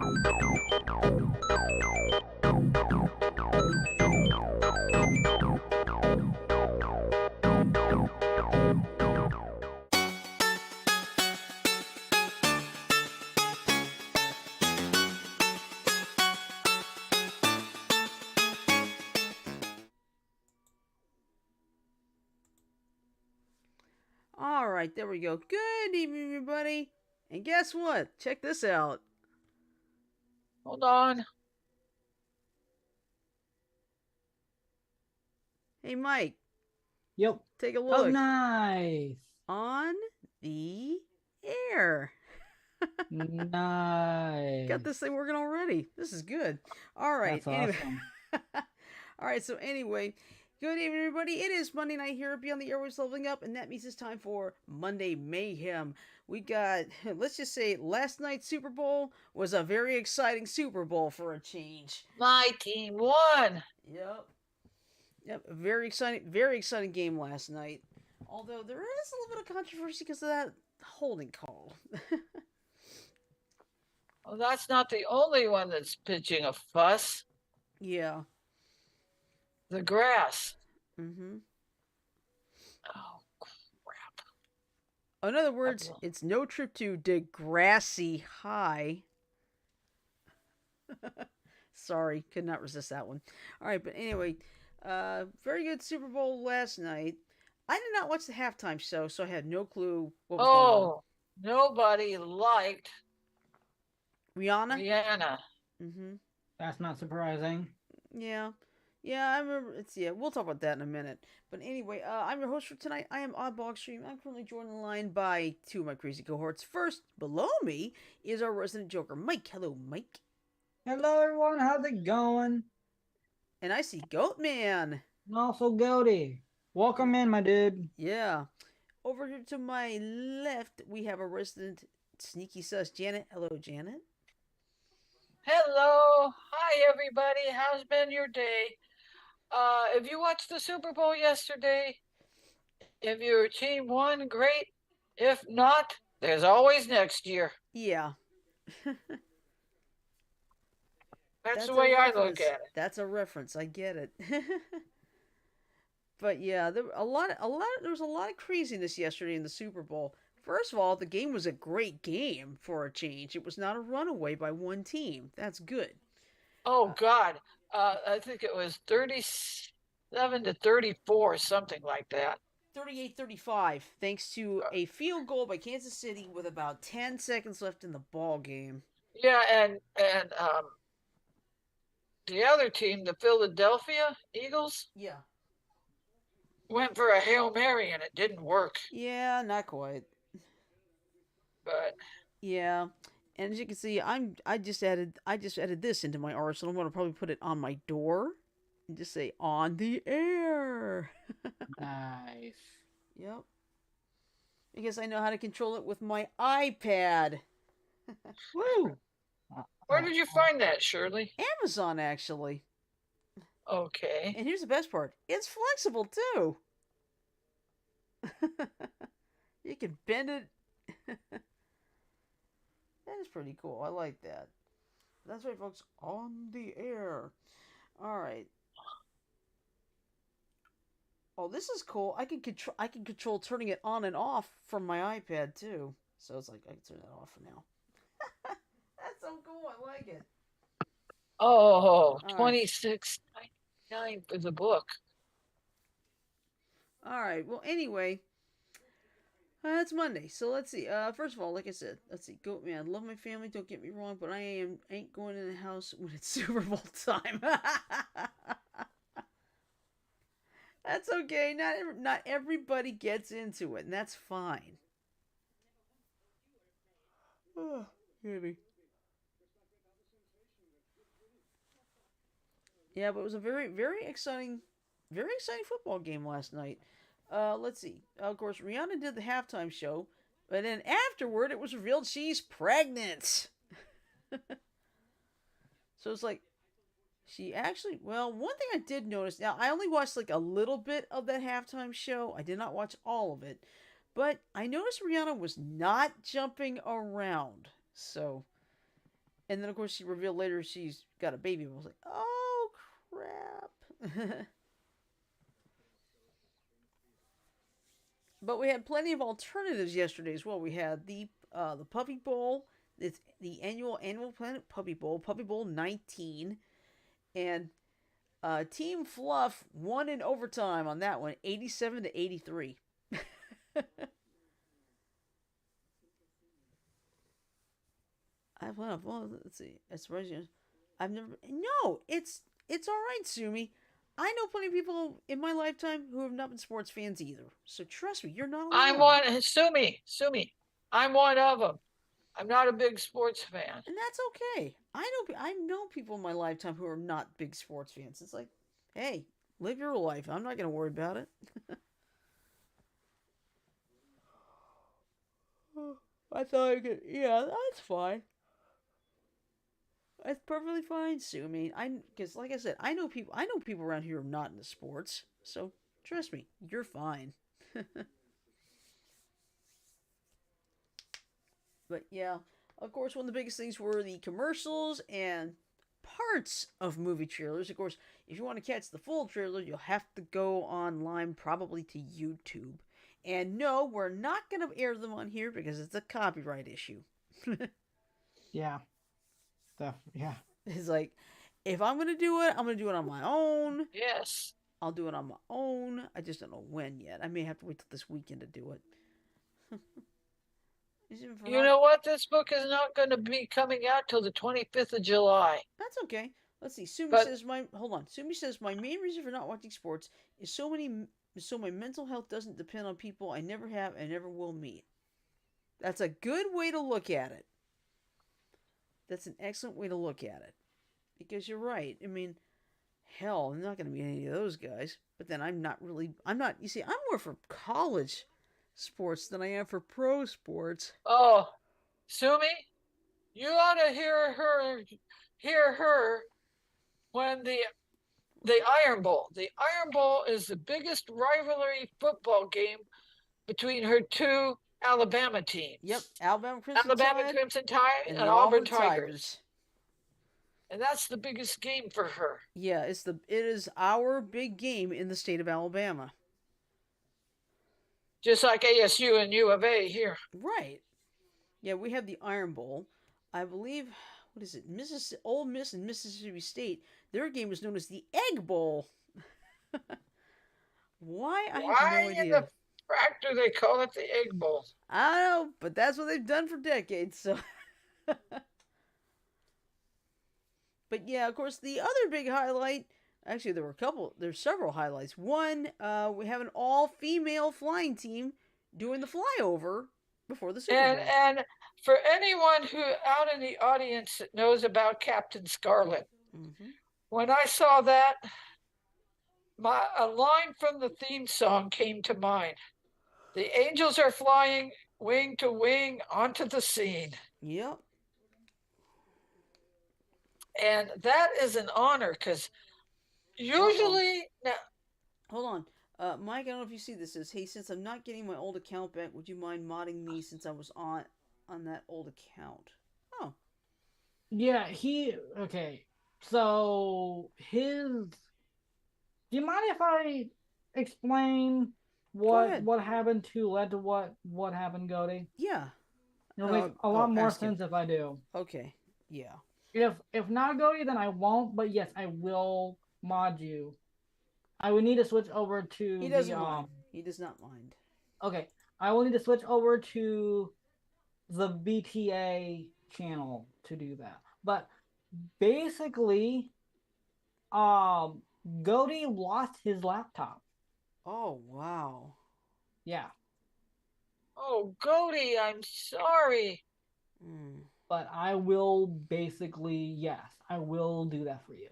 All right, there we go. Good evening, everybody. And guess what? Check this out. Hold on. Hey, Mike, Yep. take a Oh, look. nice. On the air. Nice. Got this thing working already. This is good. All right. That's Anyway. awesome. All right. So anyway, good evening, everybody. It is Monday night here at Beyond the Airways Leveling Up, and that means it's time for Monday Mayhem. We got, let's just say, last night's Super Bowl was a very exciting Super Bowl for a change. My team won. Yep. Yep. Very exciting game last night. Although there is a little bit of controversy because of that holding call. Well, that's not the only one that's pitching a fuss. Yeah. The grass. Mm-hmm. Oh, crap. In other words, it's no trip to Degrassi High. Sorry, could not resist that one. All right, but anyway, very good Super Bowl last night. I did not watch the halftime show, so I had no clue what was going on. Nobody liked Rihanna. Mm-hmm. That's not surprising. Yeah. Yeah, I remember. We'll talk about that in a minute. But anyway, I'm your host for tonight. I am Oddball Extreme. I'm currently joined on the line by two of my crazy cohorts. First, below me is our resident Joker, Mike. Hello, Mike. Hello, everyone. How's it going? And I see Goatman. And also, Goaty. Welcome in, my dude. Yeah. Over here to my left, we have a resident sneaky sus, Janet. Hello, Janet. Hello. Hi, everybody. How's been your day? If you watched the Super Bowl yesterday, if your team won, great. If not, there's always next year. Yeah. That's the way I look at it. That's a reference. I get it. But yeah, there was a lot of craziness yesterday in the Super Bowl. First of all, the game was a great game for a change. It was not a runaway by one team. That's good. Oh God, I think it was 37-34, something like that. 38-35, thanks to a field goal by Kansas City with about 10 seconds left in the ball game. Yeah, and the other team, the Philadelphia Eagles, went for a Hail Mary and it didn't work. Yeah, not quite. But yeah, and as you can see, I just added this into my arsenal. I'm going to probably put it on my door and just say on the air. Nice. Yep. Because I know how to control it with my iPad. Woo! Where did you find that, Shirley? Amazon, actually. Okay. And here's the best part. It's flexible, too. You can bend it. That is pretty cool. I like that. That's right, folks. On the air. All right. Oh, this is cool. I can control turning it on and off from my iPad, too. So it's like, I can turn that off for now. That's so cool. I like it. Oh, $26.99 for the book. All right. Well, anyway, it's Monday, so let's see. First of all, like I said, let's see. Goatman, love my family. Don't get me wrong, but I ain't going in the house when it's Super Bowl time. That's okay. Not everybody gets into it, and that's fine. Oh, maybe. Yeah, but it was a very exciting football game last night. Let's see. Of course, Rihanna did the halftime show, but then afterward, it was revealed she's pregnant. So it's like, she actually. Well, one thing I did notice. Now, I only watched like a little bit of that halftime show. I did not watch all of it, but I noticed Rihanna was not jumping around. So And then, of course, she revealed later she's got a baby. I was like, oh, crap. But we had plenty of alternatives yesterday as well. We had the Puppy Bowl. It's the annual Planet Puppy Bowl 19, and Team Fluff won in overtime on that one, 87-83. Well, let's see. As far as I've never. No, it's all right, Sumi. I know plenty of people in my lifetime who have not been sports fans either. So trust me, you're not I'm alone. one. Sumi. I'm one of them. I'm not a big sports fan. And that's okay. I know people in my lifetime who are not big sports fans. It's like, hey, live your life. I'm not gonna worry about it. I thought I could. Yeah, that's fine. That's perfectly fine, Sue. Because like I said, I know people. I know people around here who are not into sports. So trust me, you're fine. But yeah, of course, one of the biggest things were the commercials and parts of movie trailers. Of course, if you want to catch the full trailer, you'll have to go online, probably to YouTube. And no, we're not going to air them on here because it's a copyright issue. Yeah. Yeah. It's like, if I'm going to do it, I'm going to do it on my own. Yes. I'll do it on my own. I just don't know when yet. I may have to wait till this weekend to do it. You know what? This book is not going to be coming out till the 25th of July. That's okay. Let's see. Sumi But- says hold on. Sumi says my main reason for not watching sports is so my mental health doesn't depend on people I never have and never will meet. That's a good way to look at it. That's an excellent way to look at it. Because you're right. I mean, hell, I'm not going to meet any of those guys. But then I'm not, you see, I'm more for college sports than I am for pro sports. Oh, Sumi, you ought to hear her when the Iron Bowl. The Iron Bowl is the biggest rivalry football game between her two Alabama teams. Yep, Alabama Crimson Tide and and the Auburn Tigers. And that's the biggest game for her. Yeah, it is our big game in the state of Alabama. Just like ASU and U of A here. Right. Yeah, we have the Iron Bowl. I believe, what is it? Ole Miss and Mississippi State. Their game is known as the Egg Bowl. Why? I have no idea. In the frack do they call it the Egg Bowl? I don't know, but that's what they've done for decades. So. But yeah, of course, the other big highlight. Actually, there's several highlights. One, we have an all-female flying team doing the flyover before the Super Bowl. And for anyone who out in the audience that knows about Captain Scarlet, when I saw that, a line from the theme song came to mind. The angels are flying wing to wing onto the scene. Yep. And that is an honor because usually... Now, hold on. Mike, I don't know if you see this. Hey, since I'm not getting my old account back, would you mind modding me since I was on that old account? Oh. Yeah, okay. So do you mind if I explain what happened led to what happened, Goldie? Yeah. It'll make a lot more sense if I do. Okay. Yeah. If not, Goldie, then I won't, but yes, I will mod you. I would need to switch over to He doesn't mind. He does not mind. Okay. I will need to switch over to the BTA channel to do that. But basically, Goldie lost his laptop. Oh, wow. Yeah. Oh, Goldie, I'm sorry. But I will I will do that for you.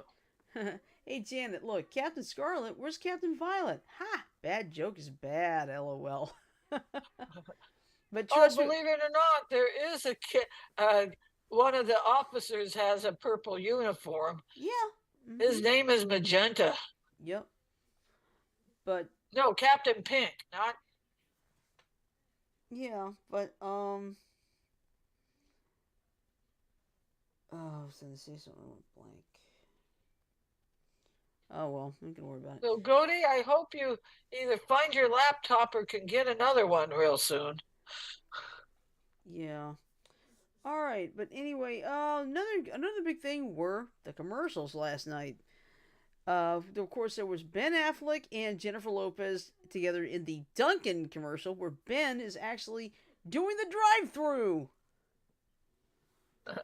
Hey, Janet, look, Captain Scarlet, where's Captain Violet? Ha! Bad joke is bad, LOL. But trust me, believe it or not, there is a kid. One of the officers has a purple uniform. Yeah. His name is Magenta. Yep. But no, Captain Pink, not. Yeah, but was going to say something. I went blank. Oh, well, I'm going to worry about it. So, Goody, I hope you either find your laptop or can get another one real soon. Yeah. All right, but anyway, another big thing were the commercials last night. Of course, there was Ben Affleck and Jennifer Lopez together in the Dunkin' commercial, where Ben is actually doing the drive-through. And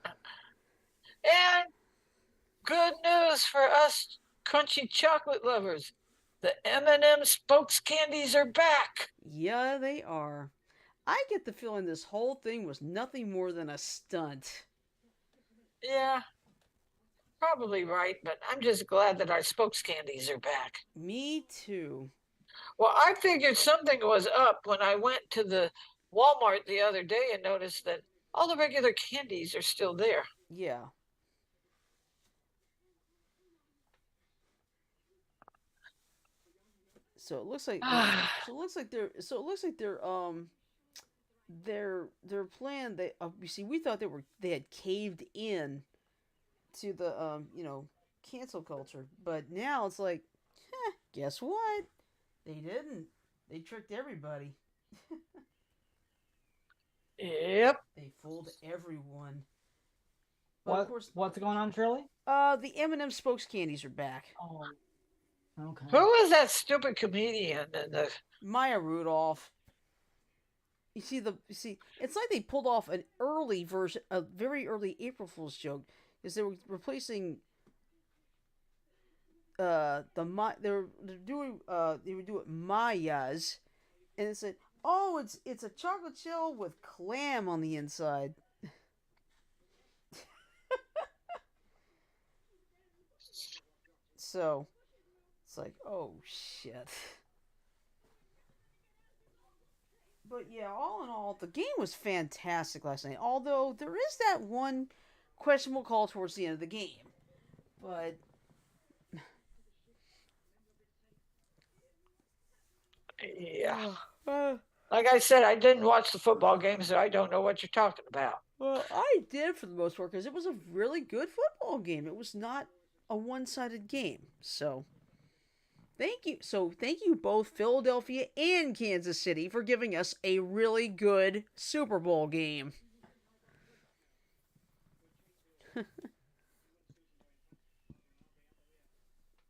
good news for us crunchy chocolate lovers. The M&M spokes candies are back. Yeah, they are. I get the feeling this whole thing was nothing more than a stunt. Yeah, probably right, but I'm just glad that our spokes candies are back. Me too. Well, I figured something was up when I went to the Walmart the other day and noticed that all the regular candies are still there. Yeah. So it looks like their plan. They you see, we thought they had caved in to the cancel culture, but now it's like, guess what? They didn't. They tricked everybody. Yep. They fooled everyone. But of course, what's going on, Shirley? the M&M spokes candies are back. Oh, okay. Who was that stupid comedian in the Maya Rudolph. You see, it's like they pulled off an early version, a very early April Fool's joke, because they were replacing they were doing Maya's, and it said, oh, it's a chocolate shell with clam on the inside. So it's like, oh shit. But yeah, all in all, the game was fantastic last night. Although there is that one questionable call towards the end of the game, but yeah. uh, Like I said, I didn't watch the football game, so I don't know what you're talking about. well, I did for the most part because it was a really good football game. It was not a one-sided game. So thank you. So thank you both, Philadelphia and Kansas City, for giving us a really good Super Bowl game.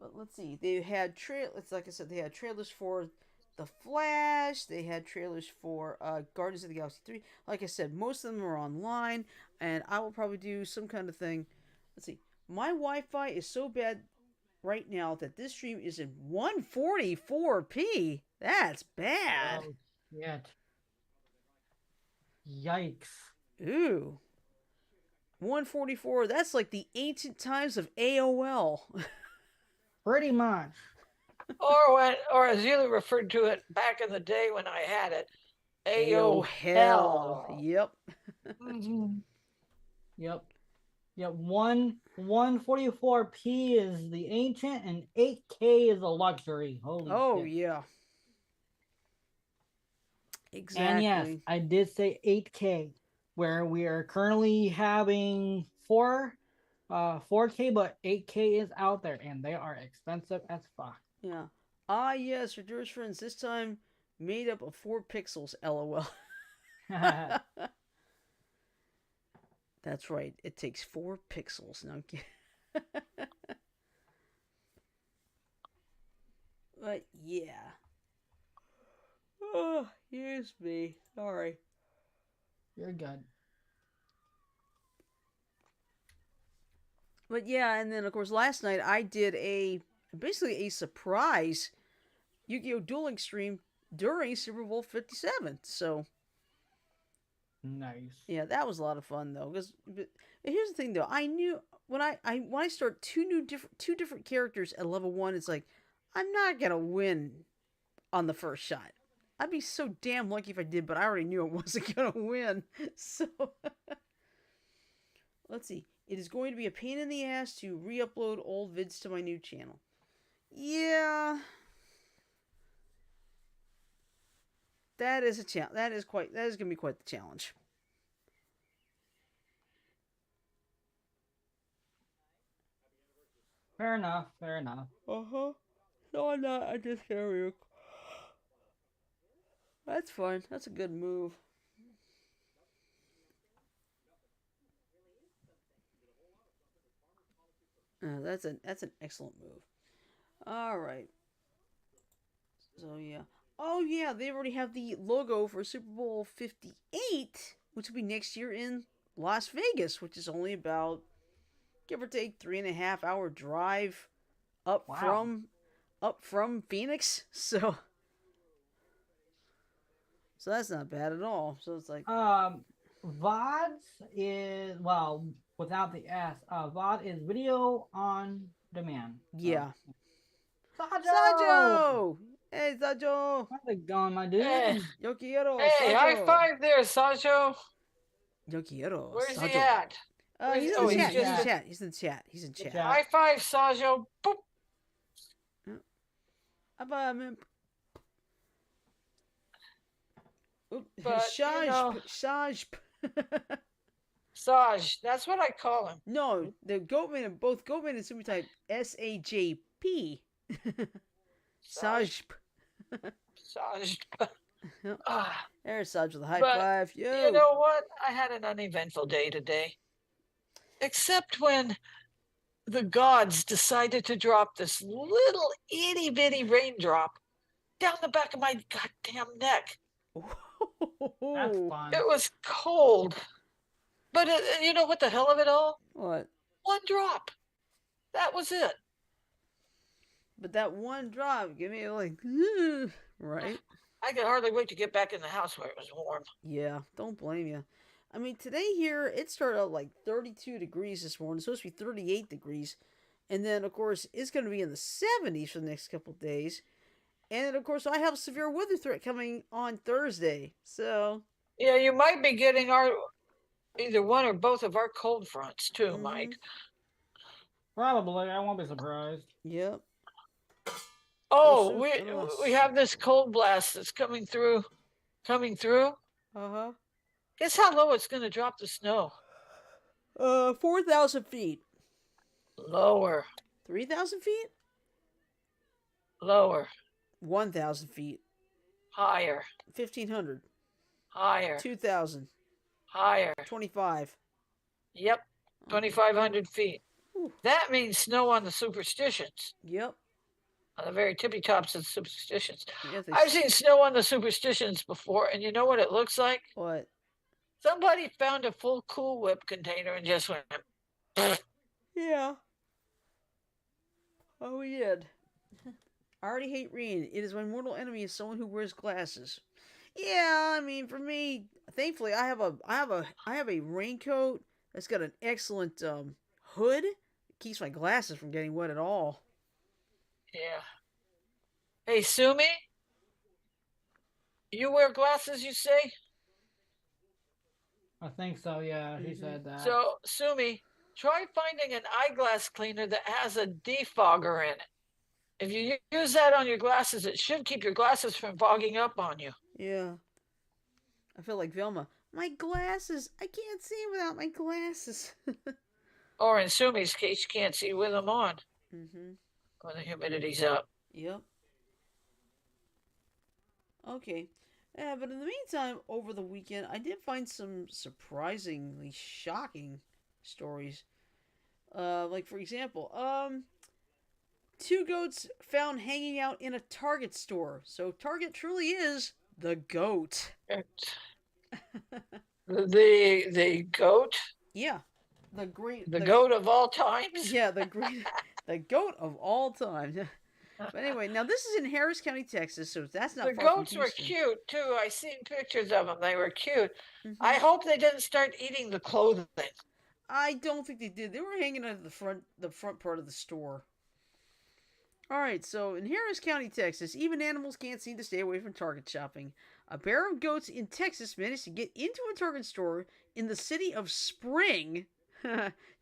But let's see. They had It's like I said, they had trailers for The Flash. They had trailers for Guardians of the Galaxy 3. Like I said, most of them are online, and I will probably do some kind of thing. Let's see. My Wi-Fi is so bad right now that this stream is in 144p. That's bad. Oh, shit. Yikes. Ooh. 144. That's like the ancient times of AOL. Pretty much. Or as you referred to it back in the day when I had it, AOL. hell. Yep. Mm-hmm. Yep. Yep. 144p is the ancient and 8K is a luxury. Holy Oh, shit. yeah. Exactly. And yes, I did say 8K, where we are currently having 4K, but 8K is out there, and they are expensive as fuck. Yeah. Yes, for dearest friends, this time made up of 4 pixels, lol. That's right. It takes 4 pixels. Now, but yeah. Oh, here's me. Sorry. You're good. But yeah, and then of course last night I did basically a surprise Yu-Gi-Oh! Dueling stream during Super Bowl 57. So Nice. yeah, that was a lot of fun though. But here's the thing though, I knew when I start two different characters at level 1, it's like I'm not gonna win on the first shot. I'd be so damn lucky if I did, but I already knew I wasn't gonna win. So let's see. It is going to be a pain in the ass to re-upload old vids to my new channel. Yeah. That is a challenge. That is going to be quite the challenge. Fair enough. Fair enough. Uh-huh. No, I'm not. I just carry you. That's fine. That's a good move. That's an excellent move. All right. So yeah. Oh yeah, they already have the logo for Super Bowl 58, which will be next year in Las Vegas, which is only about give or take 3.5 hour drive up Wow. from Phoenix. So that's not bad at all. So it's like VODs is well without the S. VOD is video on demand. So. yeah. Sajo! Sajo! Hey Sajo! How's it going, my Hey, dude? Yo quiero hey, high Sajo! five there, Sajo. Yo quiero Where's he Sajo! at? He's in Oh, the he's chat. He's in just. chat. He's in chat. He's in chat. chat. High five, Sajo. Boop. Man. Oop. But, you know, Shaj. Saj, that's what I call him. No, the Goatman, both Goatman and Sumi type SAJP. Saj. Saj. Ah, There's Saj with a high But, five. Yo. you know what? I had an uneventful day today. Except when the gods decided to drop this little itty bitty raindrop down the back of my goddamn neck. That's fun. It was cold. But you know what the hell of it all? What? One drop. That was it. But that one drop, give me like, right? I could hardly wait to get back in the house where it was warm. Yeah, don't blame you. I mean, today here, it started out like 32 degrees this morning. It's supposed to be 38 degrees. And then, of course, it's going to be in the 70s for the next couple of days. And then, of course, I have a severe weather threat coming on Thursday. So. Yeah, you might be getting either one or both of our cold fronts too, Mike. Probably. I won't be surprised. Yep. Oh, we have this cold blast that's coming through. Uh-huh. Guess how low it's going to drop the snow? 4,000 feet. Lower. 3,000 feet? Lower. 1,000 feet. Higher. 1,500. Higher. 2,000. Higher. 25. Yep. 2,500 feet. Ooh. That means snow on the superstitions. Yep. On the very tippy tops of the superstitions. Yeah, I've seen snow on the superstitions before, and you know what it looks like? What? Somebody found a full Cool Whip container and just went. Yeah. Oh, we did. I already hate rain. It is my mortal enemy is someone who wears glasses. Yeah, I mean, for me, thankfully, I have a raincoat that's got an excellent hood. It keeps my glasses from getting wet at all. Yeah. Hey, Sumi? You wear glasses, you say? I think so, yeah. He said that. So, Sumi, try finding an eyeglass cleaner that has a defogger in it. If you use that on your glasses, it should keep your glasses from fogging up on you. Yeah. I feel like Velma. My glasses. I can't see without my glasses. Or in Sumi's case, you can't see with them on Mm-hmm. when the humidity's up. Yep. Okay. Yeah, but in the meantime, over the weekend, I did find some surprisingly shocking stories. Like for example, two goats found hanging out in a Target store. So Target truly is the goat. The goat? Yeah. The goat of all times? Yeah, the goat of all time. But anyway, now this is in Harris County, Texas, so that's not The far goats from were Houston. cute too. I seen pictures of them. They were cute. Mhm. I hope they didn't start eating the clothing. I don't think they did. They were hanging out at the front part of the store. All right, so in Harris County, Texas, even animals can't seem to stay away from Target shopping. A pair of goats in Texas managed to get into a Target store in the city of Spring,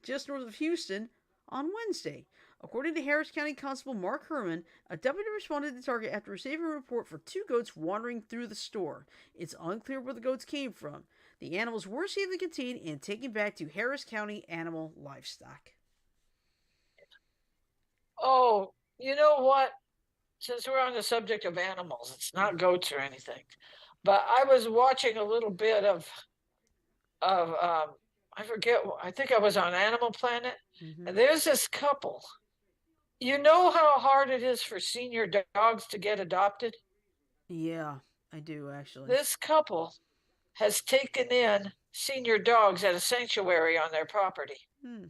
just north of Houston, on Wednesday. According to Harris County Constable Mark Herman, a deputy responded to Target after receiving a report for two goats wandering through the store. It's unclear where the goats came from. The animals were safely contained and taken back to Harris County Animal Livestock. Oh, you know what? Since we're on the subject of animals, it's not goats or anything, but I was watching a little bit of I forget. I think I was on Animal Planet, Mm-hmm. and there's this couple. You know how hard it is for senior dogs to get adopted? Yeah, I do actually. This couple has taken in senior dogs at a sanctuary on their property. Hmm.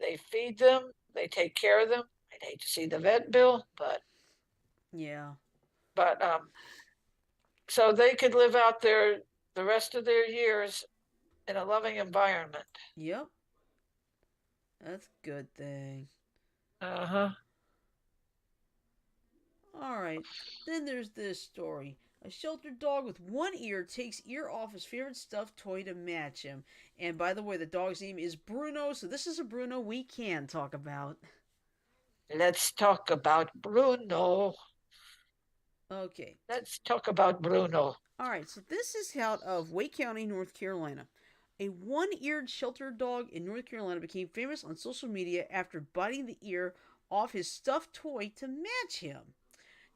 They feed them, they take care of them. I'd hate to see the vet bill, Yeah. but so they could live out the rest of their years in a loving environment. Yep. That's a good thing. Uh-huh. All right. Then there's this story. A sheltered dog with one ear takes ear off his favorite stuffed toy to match him. And by the way, the dog's name is Bruno, so this is a Bruno we can talk about. Let's talk about Bruno. Okay. Let's talk about Bruno. All right, so this is out of Wake County, North Carolina. A one eared sheltered dog in North Carolina became famous on social media after biting the ear off his stuffed toy to match him.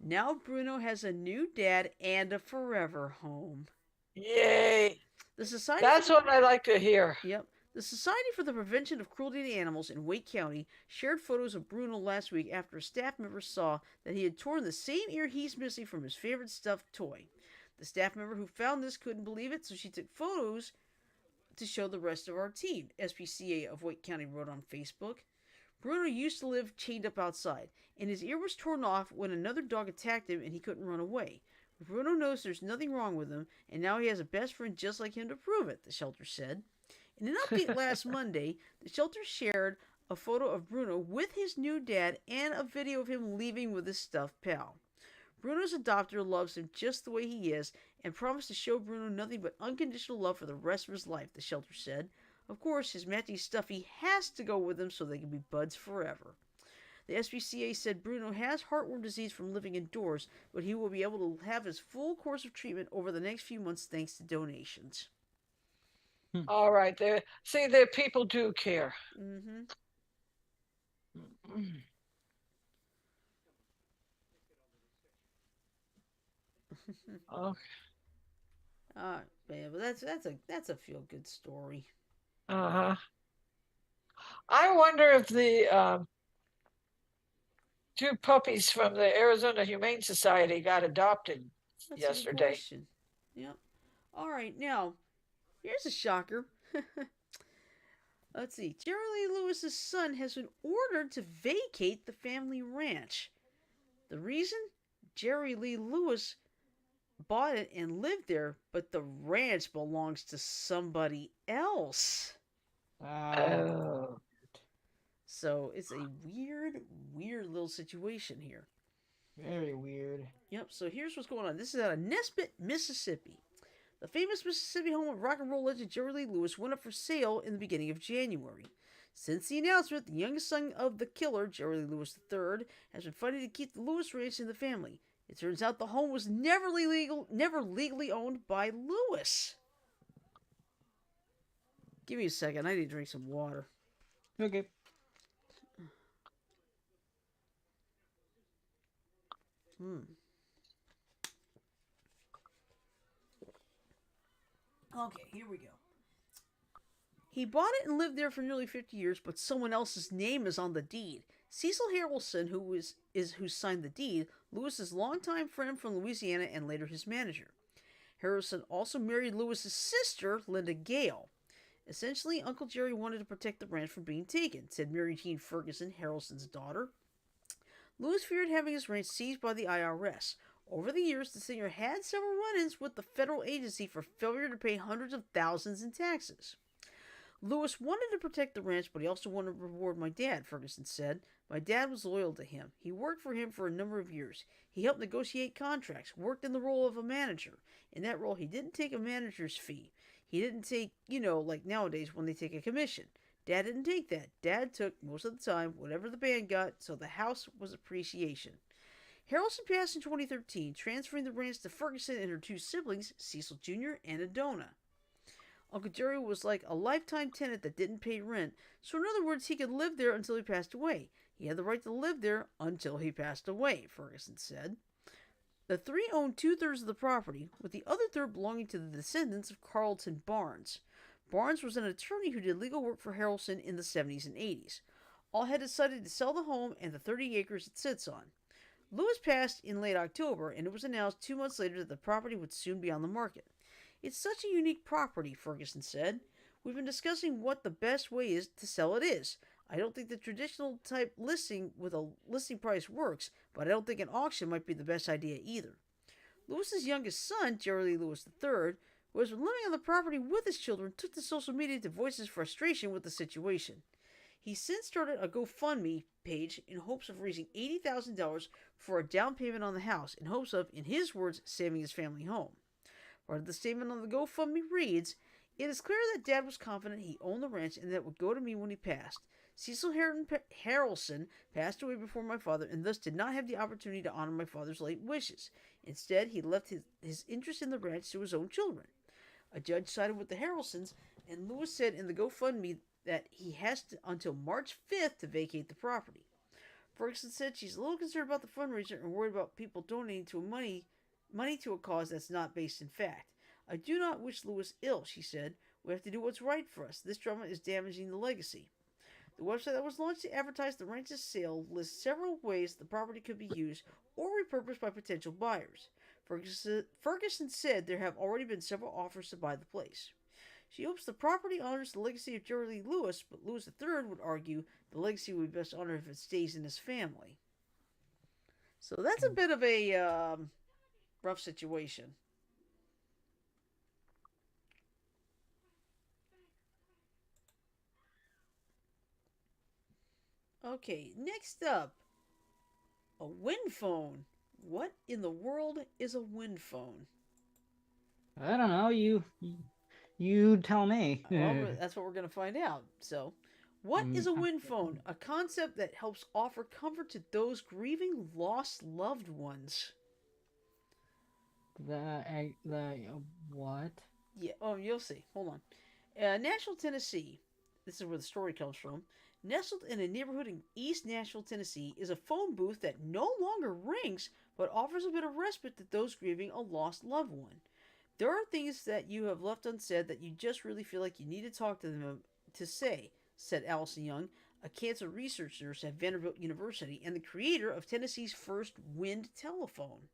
Now Bruno has a new dad and a forever home. Yay. The Society for That's the what I like to hear. Yep. The Society for the Prevention of Cruelty to Animals in Wake County shared photos of Bruno last week after a staff member saw that he had torn the same ear he's missing from his favorite stuffed toy. The staff member who found this couldn't believe it, so she took photos to show the rest of our team, SPCA of Wake County wrote on Facebook. Bruno used to live chained up outside, and his ear was torn off when another dog attacked him and he couldn't run away. Bruno knows there's nothing wrong with him, and now he has a best friend just like him to prove it, the shelter said. In an update last Monday, the shelter shared a photo of Bruno with his new dad and a video of him leaving with his stuffed pal. Bruno's adopter loves him just the way he is and promised to show Bruno nothing but unconditional love for the rest of his life, the shelter said. Of course, his matching stuffy has to go with him so they can be buds forever. The SPCA said Bruno has heartworm disease from living indoors, but he will be able to have his full course of treatment over the next few months thanks to donations. All right, there. See, the people do care. Mm-hmm. Oh, Man, but that's a feel good story. uh-huh. I wonder if the two puppies from the Arizona Humane Society got adopted That's a good yesterday. question. Yep. All right, now here's a shocker. Let's see. Jerry Lee Lewis's son has been ordered to vacate the family ranch. The reason? Jerry Lee Lewis bought it and lived there, but the ranch belongs to somebody else. Oh. So it's a weird little situation here. Very weird. Yep, so here's what's going on. This is out of Nesbitt, Mississippi. The famous Mississippi home of rock and roll legend Jerry Lee Lewis went up for sale in the beginning of January. Since the announcement, the youngest son of the killer, Jerry Lee Lewis III, has been fighting to keep the Lewis ranch in the family. It turns out the home was never legally owned by Lewis. Give me a second. I need to drink some water. Okay. Okay, here we go. He bought it and lived there for nearly 50 years, but someone else's name is on the deed. Cecil Harrelson, who signed the deed, Lewis's longtime friend from Louisiana and later his manager. Harrelson also married Lewis's sister, Linda Gale. Essentially, Uncle Jerry wanted to protect the ranch from being taken, said Mary Jean Ferguson, Harrelson's daughter. Lewis feared having his ranch seized by the IRS. Over the years, the singer had several run-ins with the federal agency for failure to pay hundreds of thousands in taxes. Lewis wanted to protect the ranch, but he also wanted to reward my dad, Ferguson said. My dad was loyal to him. He worked for him for a number of years. He helped negotiate contracts, worked in the role of a manager. In that role, he didn't take a manager's fee. He didn't take, like nowadays when they take a commission. Dad didn't take that. Dad took, most of the time, whatever the band got, so the house was appreciation. Harrelson passed in 2013, transferring the ranch to Ferguson and her two siblings, Cecil Jr. and Adona. Uncle Jerry was like a lifetime tenant that didn't pay rent, so in other words, he could live there until he passed away. He had the right to live there until he passed away, Ferguson said. The three owned 2/3 of the property, with the other third belonging to the descendants of Carlton Barnes. Barnes was an attorney who did legal work for Harrelson in the 70s and 80s. All had decided to sell the home and the 30 acres it sits on. Lewis passed in late October, and it was announced 2 months later that the property would soon be on the market. It's such a unique property, Ferguson said. We've been discussing what the best way is to sell it is. I don't think the traditional type listing with a listing price works, but I don't think an auction might be the best idea either. Lewis's youngest son, Jerry Lee Lewis III, who has been living on the property with his children, took to social media to voice his frustration with the situation. He since started a GoFundMe page in hopes of raising $80,000 for a down payment on the house, in hopes of, in his words, saving his family home. Part of the statement on the GoFundMe reads, "It is clear that Dad was confident he owned the ranch and that it would go to me when he passed. Cecil Harrelson passed away before my father and thus did not have the opportunity to honor my father's late wishes. Instead, he left his interest in the ranch to his own children." A judge sided with the Harrelsons, and Lewis said in the GoFundMe that he has until March 5th to vacate the property. Ferguson said she's a little concerned about the fundraiser and worried about people donating to money to a cause that's not based in fact. "I do not wish Lewis ill," she said. "We have to do what's right for us. This drama is damaging the legacy." The website that was launched to advertise the ranch's sale lists several ways the property could be used or repurposed by potential buyers. Ferguson said there have already been several offers to buy the place. She hopes the property honors the legacy of Jerry Lee Lewis, but Lewis III would argue the legacy would be best honored if it stays in his family. So that's a bit of a rough situation. Okay, next up, a wind phone. What in the world is a wind phone? I don't know. You tell me. Well, that's what we're going to find out. So, what is a wind phone? A concept that helps offer comfort to those grieving lost loved ones. The what? Yeah, oh, you'll see. Hold on. Nashville, Tennessee. This is where the story comes from. Nestled in a neighborhood in East Nashville, Tennessee, is a phone booth that no longer rings, but offers a bit of respite to those grieving a lost loved one. There are things that you have left unsaid that you just really feel like you need to talk to them to say, said Allison Young, a cancer research nurse at Vanderbilt University and the creator of Tennessee's first wind telephone.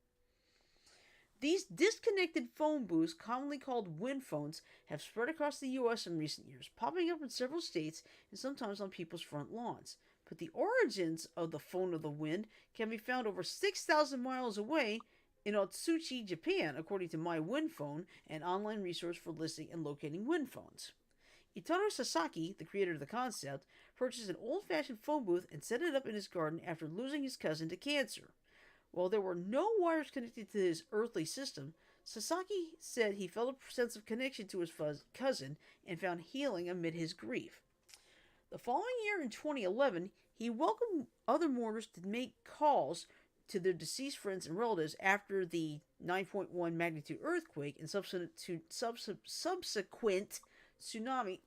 These disconnected phone booths, commonly called wind phones, have spread across the U.S. in recent years, popping up in several states and sometimes on people's front lawns. But the origins of the phone of the wind can be found over 6,000 miles away in Otsuchi, Japan, according to My Wind Phone, an online resource for listing and locating wind phones. Itaro Sasaki, the creator of the concept, purchased an old-fashioned phone booth and set it up in his garden after losing his cousin to cancer. While there were no wires connected to his earthly system, Sasaki said he felt a sense of connection to his cousin and found healing amid his grief. The following year, in 2011, he welcomed other mourners to make calls to their deceased friends and relatives after the 9.1 magnitude earthquake and subsequent tsunami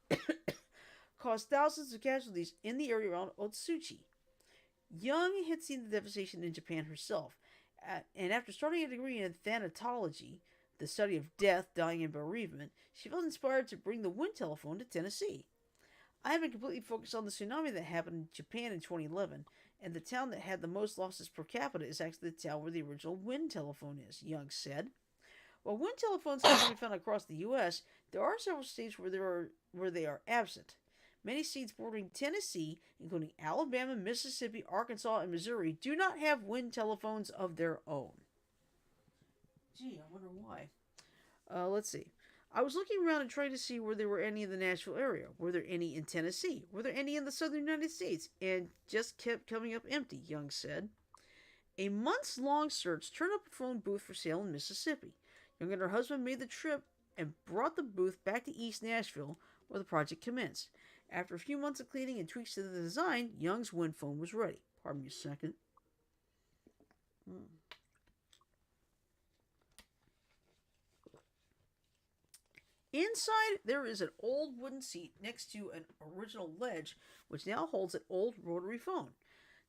caused thousands of casualties in the area around Otsuchi. Young had seen the devastation in Japan herself, and after starting a degree in thanatology, the study of death, dying, and bereavement, she felt inspired to bring the wind telephone to Tennessee. "I have been completely focused on the tsunami that happened in Japan in 2011, and the town that had the most losses per capita is actually the town where the original wind telephone is," Young said. While wind telephones can be found across the U.S., there are several states where they are absent. Many states bordering Tennessee, including Alabama, Mississippi, Arkansas, and Missouri, do not have wind telephones of their own. Gee, I wonder why. Let's see. "I was looking around and trying to see where there were any in the Nashville area. Were there any in Tennessee? Were there any in the southern United States? And just kept coming up empty," Young said. A months-long search turned up a phone booth for sale in Mississippi. Young and her husband made the trip and brought the booth back to East Nashville, where the project commenced. After a few months of cleaning and tweaks to the design, Young's wind phone was ready. Pardon me a second. Inside, there is an old wooden seat next to an original ledge, which now holds an old rotary phone.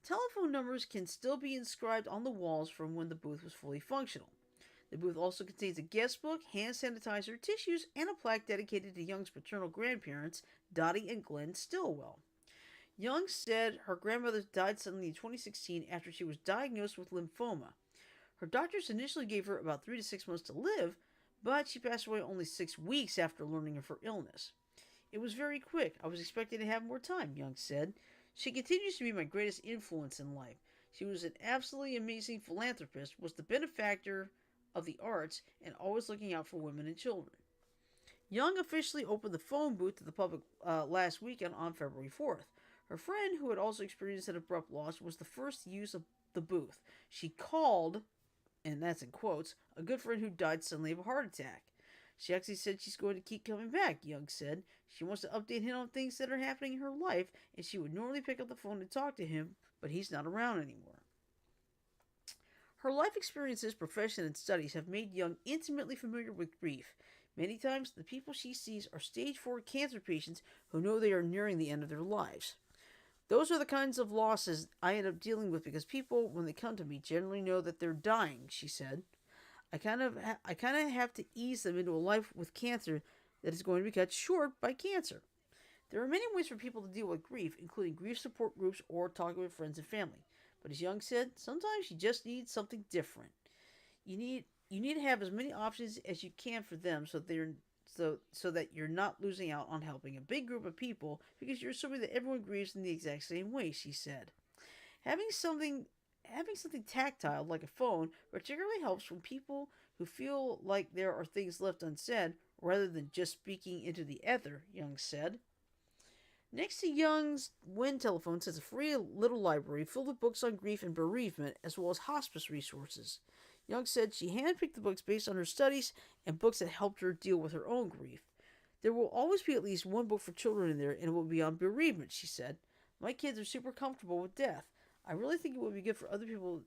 Telephone numbers can still be inscribed on the walls from when the booth was fully functional. The booth also contains a guest book, hand sanitizer, tissues, and a plaque dedicated to Young's paternal grandparents, Dottie and Glenn Stillwell. Young said her grandmother died suddenly in 2016 after she was diagnosed with lymphoma. Her doctors initially gave her about 3 to 6 months to live, but she passed away only 6 weeks after learning of her illness. It was very quick. I was expecting to have more time, Young said. She continues to be my greatest influence in life. She was an absolutely amazing philanthropist, was the benefactor of the arts, and always looking out for women and children. Young officially opened the phone booth to the public last weekend on February 4th. Her friend, who had also experienced an abrupt loss, was the first to use of the booth. She called, and that's in quotes, a good friend who died suddenly of a heart attack. She actually said she's going to keep coming back, Young said. She wants to update him on things that are happening in her life, and she would normally pick up the phone and talk to him, but he's not around anymore. Her life experiences, profession, and studies have made Young intimately familiar with grief. Many times, the people she sees are stage 4 cancer patients who know they are nearing the end of their lives. Those are the kinds of losses I end up dealing with because people, when they come to me, generally know that they're dying, she said. I kind of have to ease them into a life with cancer that is going to be cut short by cancer. There are many ways for people to deal with grief, including grief support groups or talking with friends and family. But as Young said, sometimes you just need something different. You need to have as many options as you can for them so that you're not losing out on helping a big group of people because you're assuming that everyone grieves in the exact same way, she said. Having something tactile like a phone particularly helps when people who feel like there are things left unsaid rather than just speaking into the ether, Young said. Next to Young's Win telephone sits a free little library filled with books on grief and bereavement, as well as hospice resources. Young said she handpicked the books based on her studies and books that helped her deal with her own grief. There will always be at least one book for children in there, and it will be on bereavement, she said. My kids are super comfortable with death. I really think it would be good for other people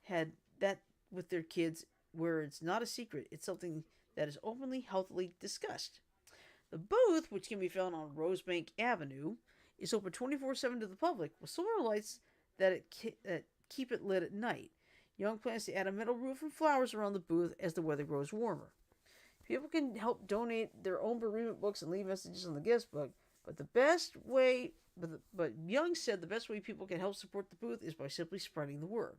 had that with their kids where it's not a secret. It's something that is openly, healthily discussed. The booth, which can be found on Rosebank Avenue, is open 24/7 to the public with solar lights that keep it lit at night. Young plans to add a metal roof and flowers around the booth as the weather grows warmer. People can help donate their own bereavement books and leave messages on the guest book, but Young said the best way people can help support the booth is by simply spreading the word,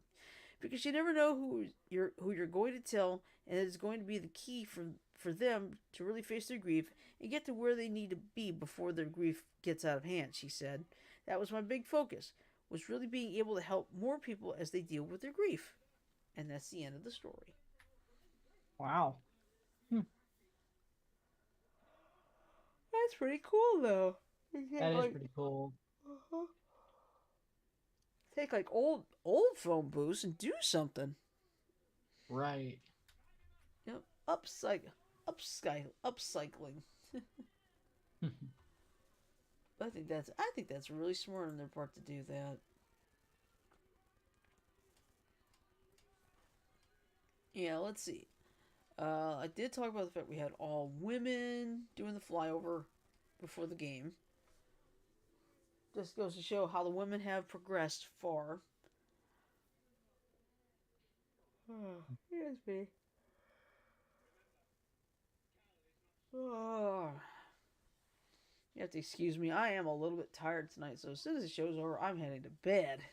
because you never know who you're going to tell, and it is going to be the key for them to really face their grief and get to where they need to be before their grief gets out of hand, she said. That was my big focus, was really being able to help more people as they deal with their grief. And that's the end of the story. Wow. That's pretty cool, though. That is pretty cool. Take like old phone booths and do something. Right. Yep, upcycling. I think that's really smart on their part to do that. Yeah, let's see. I did talk about the fact we had all women doing the flyover before the game. Just goes to show how the women have progressed far. Oh, yes, me. Oh. You have to excuse me. I am a little bit tired tonight, so as soon as the show's over, I'm heading to bed.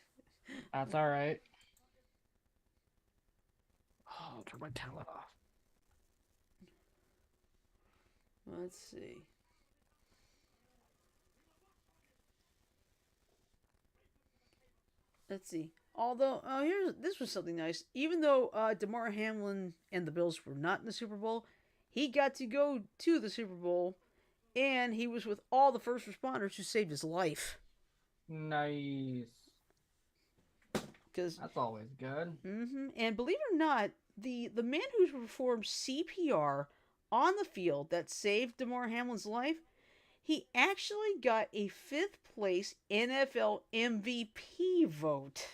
That's all right. Oh, I'll turn my talent off. Let's see. Let's see. Although, this was something nice. Even though Damar Hamlin and the Bills were not in the Super Bowl, he got to go to the Super Bowl, and he was with all the first responders who saved his life. Nice. Because that's always good. And believe it or not, the man who performed CPR on the field that saved Damar Hamlin's life, he actually got a 5th place NFL MVP vote.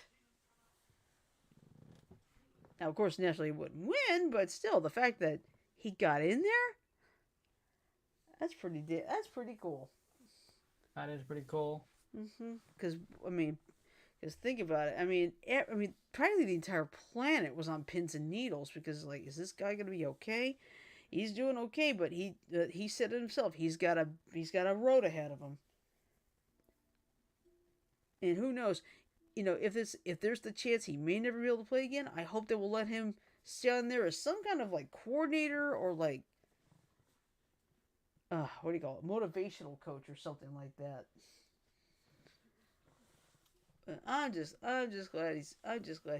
Now, of course, naturally he wouldn't win, but still, the fact that he got in there, that's pretty cool. That is pretty cool. Because Because think about it. I mean, practically the entire planet was on pins and needles because, like, is this guy gonna be okay? He's doing okay, but he said it himself. He's got a road ahead of him, and who knows? You know, if there's the chance he may never be able to play again, I hope they will let him stay on there as some kind of like coordinator or like what do you call it, motivational coach or something like that. I'm just glad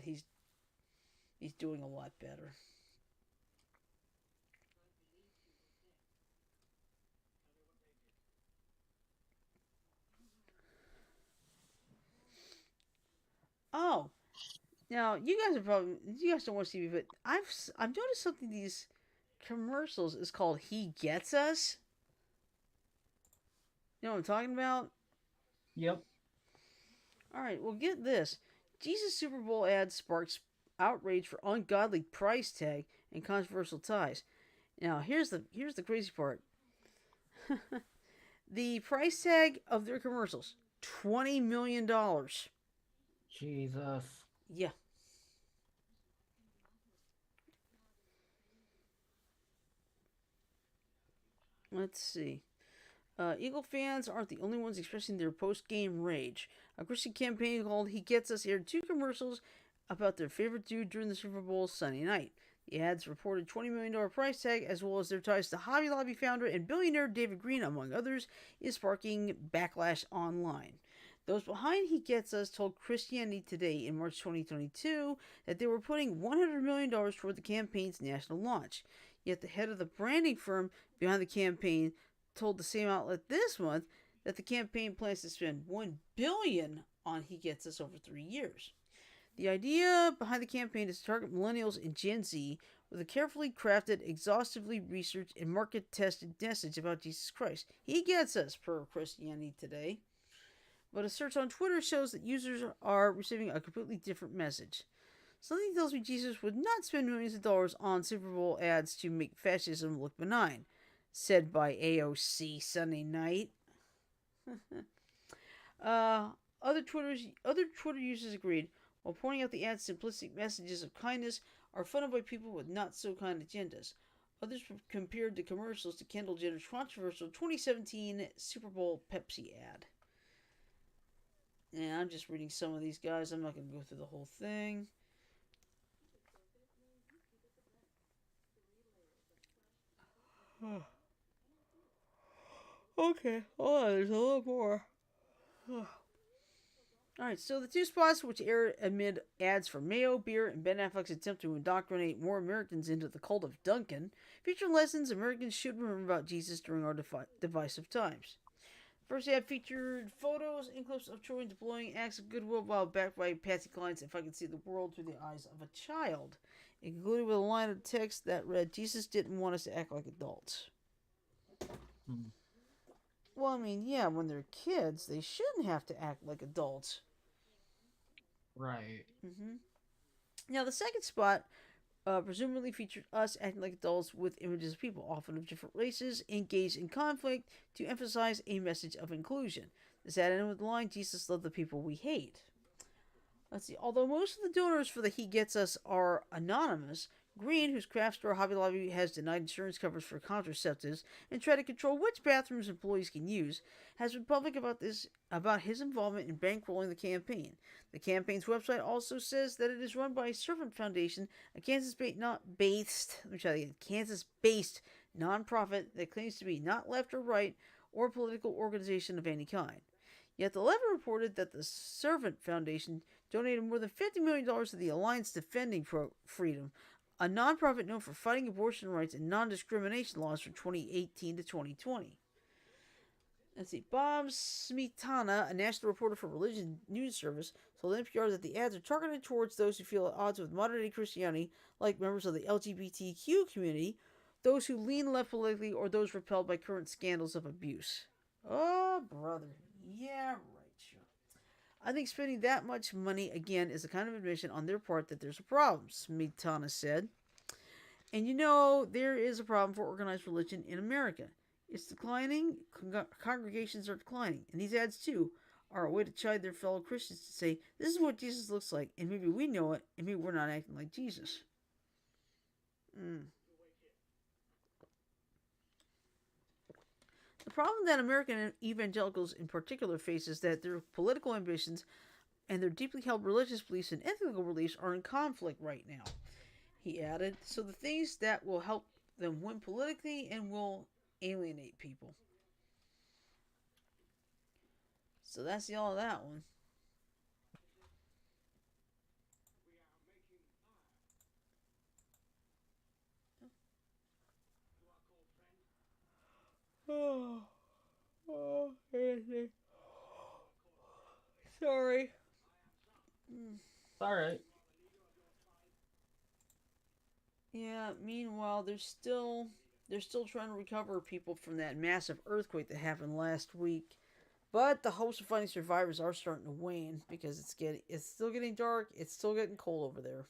he's doing a lot better. Oh, now you guys don't want to see me, but I've noticed something. These commercials is called "He Gets Us." You know what I'm talking about? Yep. All right, well get this: Jesus Super Bowl ad sparks outrage for ungodly price tag and controversial ties. Now here's the crazy part: the price tag of their commercials, $20 million. Jesus. Yeah, let's see. Eagle fans aren't the only ones expressing their post game rage. A Christian campaign called He Gets Us aired two commercials about their favorite dude during the Super Bowl Sunday night. The ads reported $20 million price tag, as well as their ties to Hobby Lobby founder and billionaire David Green, among others, is sparking backlash online. Those behind He Gets Us told Christianity Today in March 2022 that they were putting $100 million toward the campaign's national launch. Yet the head of the branding firm behind the campaign told the same outlet this month that the campaign plans to spend $1 billion on He Gets Us over 3 years. The idea behind the campaign is to target millennials and Gen Z with a carefully crafted, exhaustively researched, and market tested message about Jesus Christ. He gets us, per Christianity Today. But a search on Twitter shows that users are receiving a completely different message. Something tells me Jesus would not spend millions of dollars on Super Bowl ads to make fascism look benign, said by AOC Sunday night. uh, other Twitter users agreed, while pointing out the ad's simplistic messages of kindness are funded by people with not so kind agendas. Others compared the commercials to Kendall Jenner's controversial 2017 Super Bowl Pepsi ad. And I'm just reading some of these guys. I'm not going to go through the whole thing. Okay, oh, there's a little more. Alright, so the two spots which aired amid ads for Mayo, beer, and Ben Affleck's attempt to indoctrinate more Americans into the cult of Duncan feature lessons Americans should remember about Jesus during our divisive times. First ad featured photos and clips of children deploying acts of goodwill while backed by Patsy Cline's If I Could See the World Through the Eyes of a Child. It concluded with a line of text that read, Jesus didn't want us to act like adults. Hmm. Well, I mean, yeah, when they're kids, they shouldn't have to act like adults. Right. Mm-hmm. Now, the second spot presumably featured us acting like adults with images of people, often of different races, engaged in conflict to emphasize a message of inclusion. This added in with the line, Jesus loved the people we hate. Let's see. Although most of the donors for the He Gets Us are anonymous, Green, whose craft store Hobby Lobby has denied insurance coverage for contraceptives and tried to control which bathrooms employees can use, has been public about his involvement in bankrolling the campaign. The campaign's website also says that it is run by Servant Foundation, a Kansas-based nonprofit that claims to be not left or right or political organization of any kind. Yet the Lever reported that the Servant Foundation donated more than $50 million to the Alliance Defending Freedom, a nonprofit known for fighting abortion rights and non-discrimination laws from 2018 to 2020. Let's see. Bob Smetana, a national reporter for Religion News Service, told NPR that the ads are targeted towards those who feel at odds with modern-day Christianity, like members of the LGBTQ community, those who lean left politically, or those repelled by current scandals of abuse. Oh, brother. Yeah, right, sure. I think spending that much money, again, is a kind of admission on their part that there's a problem, Smetana said. And you know, there is a problem for organized religion in America. It's declining, congregations are declining, and these ads, too, are a way to chide their fellow Christians to say, this is what Jesus looks like, and maybe we know it, and maybe we're not acting like Jesus. Mm. The problem that American evangelicals in particular face is that their political ambitions and their deeply held religious beliefs and ethical beliefs are in conflict right now. He added, so the things that will help them win politically and will alienate people. So that's the all of that one. Oh, Anthony. Sorry. It's all right. Yeah. Meanwhile, they're still trying to recover people from that massive earthquake that happened last week. But the hopes of finding survivors are starting to wane because it's still getting dark. It's still getting cold over there.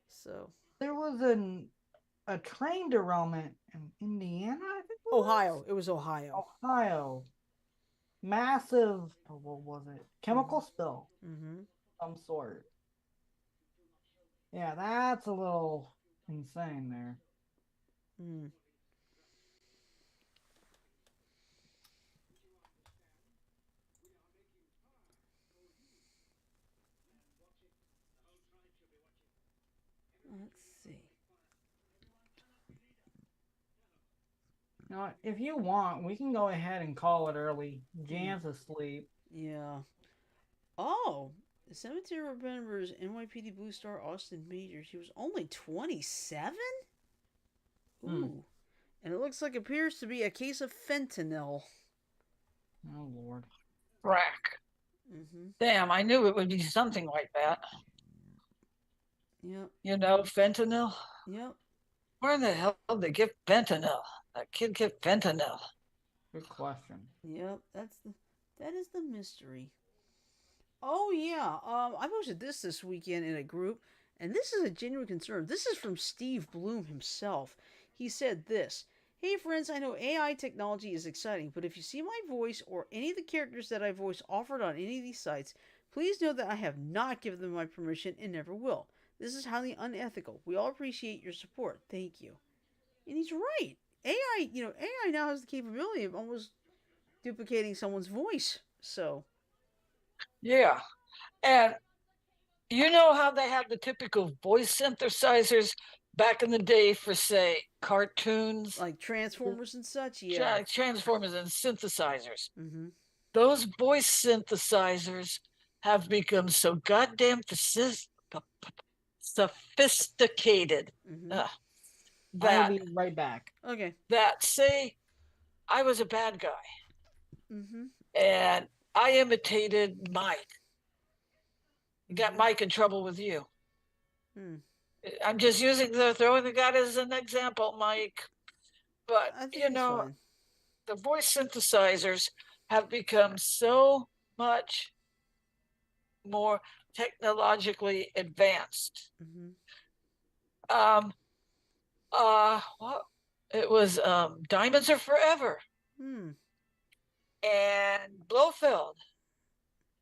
So There was a train derailment in Indiana, I think it Ohio. It was Ohio. Ohio. Massive, what was it? Chemical spill Mm-hmm. some sort. Yeah, that's a little insane there. Mm. Let's see. You know, if you want, we can go ahead and call it early. Jan's asleep. Yeah. Oh, the cemetery remembers NYPD Blue Star Austin Majors. He was only 27? Ooh. And it looks like it appears to be a case of fentanyl. Oh, Lord. Crack. Mm-hmm. Damn, I knew it would be something like that. Yep. You know, fentanyl? Yep. Where the hell did they get fentanyl? That kid get fentanyl. Good question. Yep. That is the mystery. Oh yeah. I posted this weekend in a group, and this is a genuine concern. This is from Steve Bloom himself. He said this. Hey friends, I know AI technology is exciting, but if you see my voice or any of the characters that I voice offered on any of these sites, please know that I have not given them my permission and never will. This is highly unethical. We all appreciate your support. Thank you. And he's right. AI now has the capability of almost duplicating someone's voice. So, Yeah. And you know how they had the typical voice synthesizers back in the day for, say, cartoons? like Transformers and such, yeah. Transformers and synthesizers. Mm-hmm. Those voice synthesizers have become so goddamn sophisticated Mm-hmm. uh, I'll that be right back. Okay. say I was a bad guy Mm-hmm. and I imitated Mike. Got Mm-hmm. Mike in trouble with you. Hmm. I'm just throwing the guy as an example, Mike. But I think you he's know, fine. the voice synthesizers have become so much more technologically advanced. Mm-hmm. What it was, Diamonds Are Forever, Hmm. and Blofeld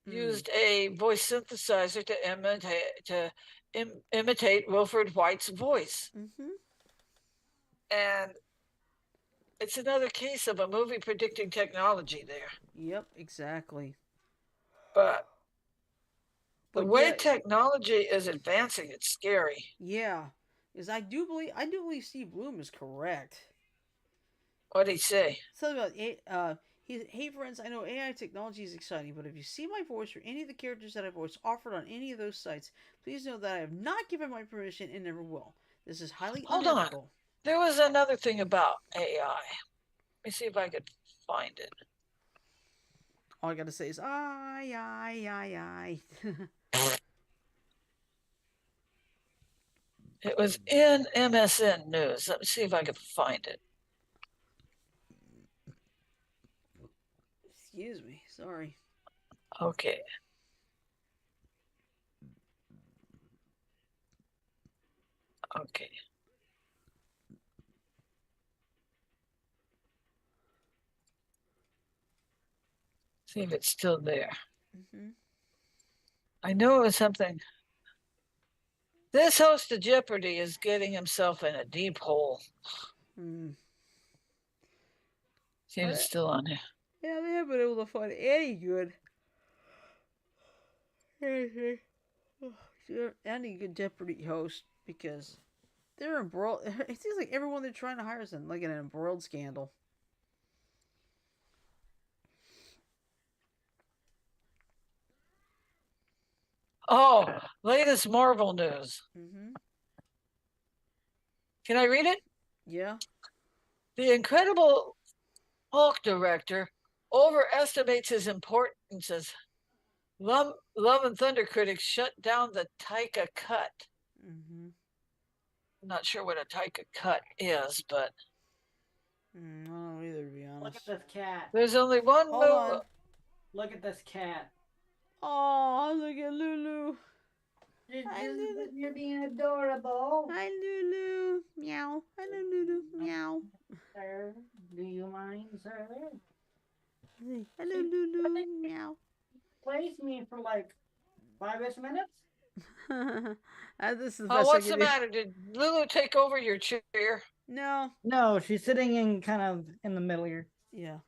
Hmm. used a voice synthesizer to imitate Wilfred White's voice, Mm-hmm. and it's another case of a movie predicting technology there. Yep, exactly. But the way yeah, technology is advancing, it's scary. yeah, because I do believe Steve Bloom is correct. What did he say? Something about hey friends, I know AI technology is exciting, but if you see my voice or any of the characters that I voice offered on any of those sites, please know that I have not given my permission and never will. This is highly Hold unethical. on. There was another thing about AI. Let me see if I could find it. All I gotta say is I. It was in MSN News. Let me see if I can find it. Excuse me, sorry. Okay. Okay. See if it's still there. Mm-hmm. I know it was something. This host of Jeopardy is getting himself in a deep hole. Mm. See if it's still on here. Yeah, they haven't been able to find any good. Any good Jeopardy host because they're embroiled. It seems like everyone they're trying to hire is in like an embroiled scandal. Oh, latest Marvel news. Mm-hmm. Can I read it? Yeah. The Incredible Hulk director overestimates his importance as Love and Thunder critics shut down the Taika cut. Mm-hmm. I'm not sure what a Taika cut is, but I don't know either, to be honest. Look at this cat. there's only one Hold move. on. Look at this cat. Oh, look at Lulu. Hi, Lulu. Lulu. You're being adorable. Hi, Lulu. Meow. Hello, Lulu. Meow. Sir, do you mind, sir? Hello, Lulu. Meow. Place me for like 5-ish minutes. This is the best What's I the can do. matter? Did Lulu take over your chair? No. No, she's sitting in kind of in the middle here. Yeah.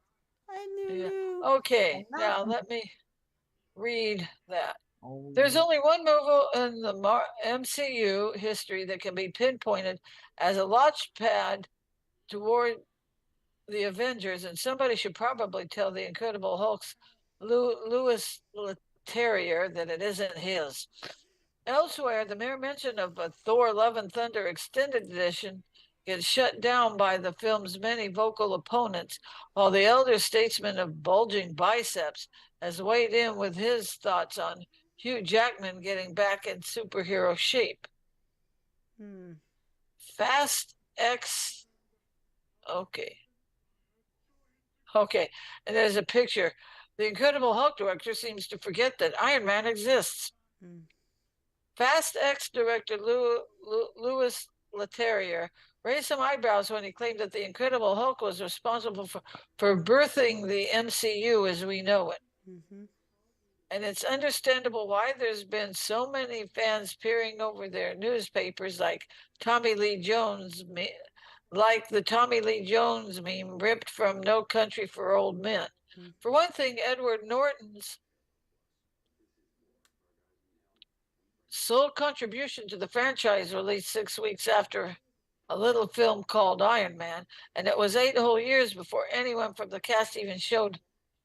Hi, Lulu. Yeah. Okay, now let me read that. Oh. There's only one movie in the MCU history that can be pinpointed as a launch pad toward the Avengers, and somebody should probably tell the Incredible Hulk's Louis Leterrier that it isn't his. Elsewhere, the mere mention of a Thor Love and Thunder extended edition gets shut down by the film's many vocal opponents, while the elder statesman of bulging biceps has weighed in with his thoughts on Hugh Jackman getting back in superhero shape. Fast X. Okay. And there's a picture. The Incredible Hulk director seems to forget that Iron Man exists. Fast X director Louis Leterrier raised some eyebrows when he claimed that the Incredible Hulk was responsible for birthing the MCU as we know it. And it's understandable why there's been so many fans peering over their newspapers like Tommy Lee Jones, like the Tommy Lee Jones meme ripped from No Country for Old Men. For one thing, Edward Norton's sole contribution to the franchise released 6 weeks after a little film called Iron Man, and it was 8 whole years before anyone from the cast even showed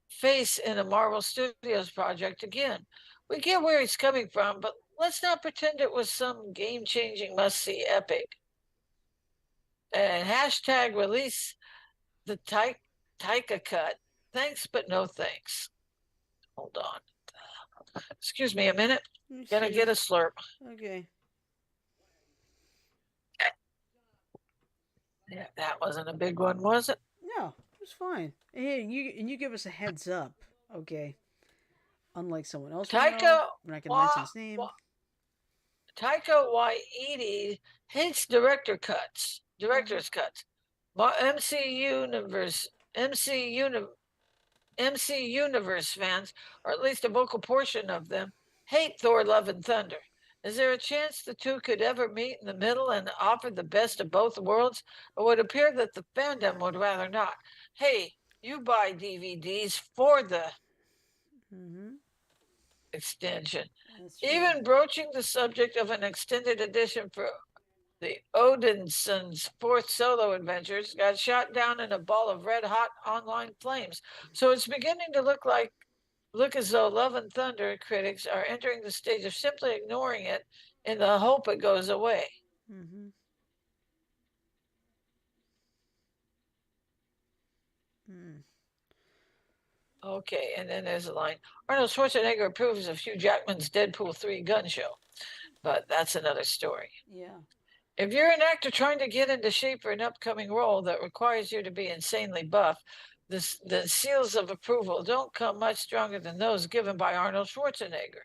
face in a Marvel Studios project again. We get where he's coming from, but let's not pretend it was some game-changing must-see epic. And hashtag release the Taika cut. Thanks, but no thanks. Hold on. Excuse me a minute. Gonna get a slurp. Okay. Yeah, that wasn't a big one, was it? No, it was fine. Hey, you give us a heads up, okay? Unlike someone else, Taika, we're not gonna mention his name. Taika Waititi hates director's cuts. MC Universe fans, or at least a vocal portion of them, hate Thor Love and Thunder. Is there a chance the two could ever meet in the middle and offer the best of both worlds? Or would it appear that the fandom would rather not? Hey, you buy DVDs for the extension. Even broaching the subject of an extended edition for the Odinson's fourth solo adventures got shot down in a ball of red-hot online flames. So it's beginning to look as though Love and Thunder critics are entering the stage of simply ignoring it in the hope it goes away. Okay, and then there's a line. Arnold Schwarzenegger approves of Hugh Jackman's Deadpool 3 gun show, but that's another story. Yeah. If you're an actor trying to get into shape for an upcoming role that requires you to be insanely buff, the seals of approval don't come much stronger than those given by Arnold Schwarzenegger.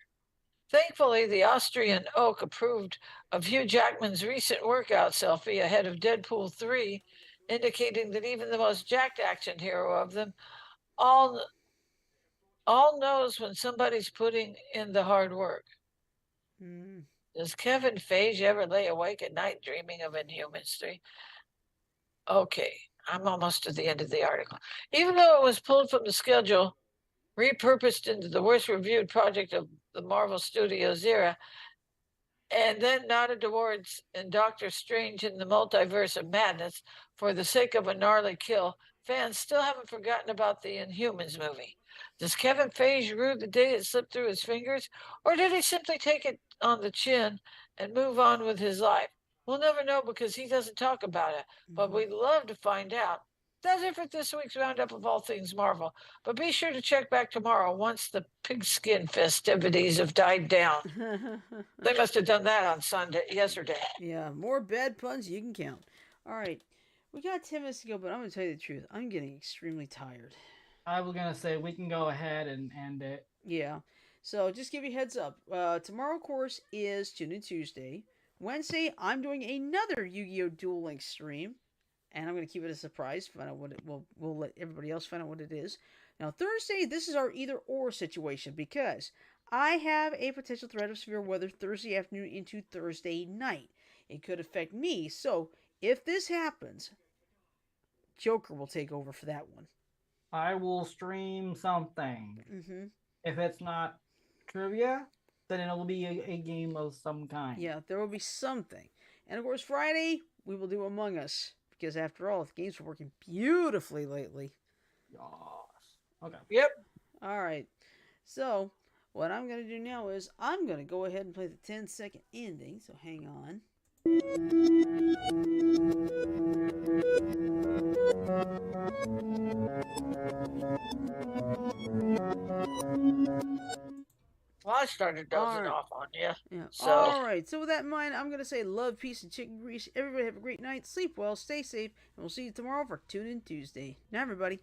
Thankfully, the Austrian Oak approved of Hugh Jackman's recent workout selfie ahead of Deadpool 3, indicating that even the most jacked action hero of them all all knows when somebody's putting in the hard work. Mm. Does Kevin Feige ever lay awake at night dreaming of Inhumans 3? Okay, I'm almost to the end of the article. Even though it was pulled from the schedule, repurposed into the worst reviewed project of the Marvel Studios era, and then nodded towards in Doctor Strange in the Multiverse of Madness for the sake of a gnarly kill, fans still haven't forgotten about the Inhumans movie. Does Kevin Feige rue the day it slipped through his fingers, or did he simply take it on the chin and move on with his life? We'll never know because he doesn't talk about it, but Mhm. we'd love to find out. That's it for this week's roundup of all things Marvel. But be sure to check back tomorrow once the pigskin festivities have died down. They must have done that on yesterday. Yeah, more bad puns you can count. All right, we got 10 minutes to go, but I'm going to tell you the truth. I'm getting extremely tired. I was gonna say we can go ahead and end it. Yeah, so just give you a heads up. Tomorrow, of course, is Tune In Tuesday. Wednesday, I'm doing another Yu-Gi-Oh! Duel Link stream, and I'm going to keep it a surprise. Find out what it. We'll let everybody else find out what it is. Now Thursday, this is our either or situation because I have a potential threat of severe weather Thursday afternoon into Thursday night. It could affect me. So if this happens, Joker will take over for that one. I will stream something. Mm-hmm. If it's not trivia, then it'll be a game of some kind. Yeah, there will be something. And of course, Friday, we will do Among Us. Because after all, the games are working beautifully lately. Yes. Okay. Yep. All right. So, what I'm going to do now is I'm going to go ahead and play the 10-second ending. So, hang on. Well, I started dozing Alright. off on you. Yeah. So- Alright. So, with that in mind, I'm going to say love, peace, and chicken grease. Everybody have a great night. Sleep well, stay safe, and we'll see you tomorrow for Tune In Tuesday. Now, everybody.